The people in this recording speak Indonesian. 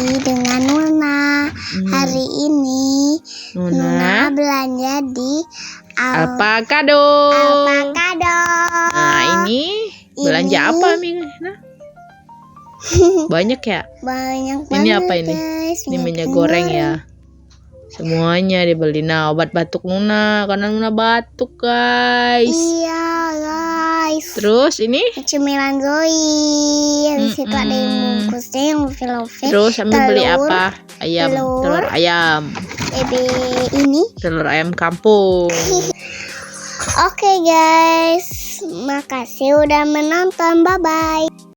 lagi dengan Nuna. Hari ini Nuna belanja di Alpakado. Nah, ini belanja apa, Ming? Nah, banyak ya? Banyak Ini banget, apa ini? guys. Ini minyak goreng ya. Semuanya dibeli. Nah, obat batuk Nuna karena Nuna batuk, guys. Iya, guys. Terus ini cemilan Zoe. Habis itu ada yang bungkusnya yang oval-oval. terus ambil beli apa? Ayam, telur ayam. Ini Telur ayam kampung. Oke, guys. Makasih udah menonton. Bye-bye.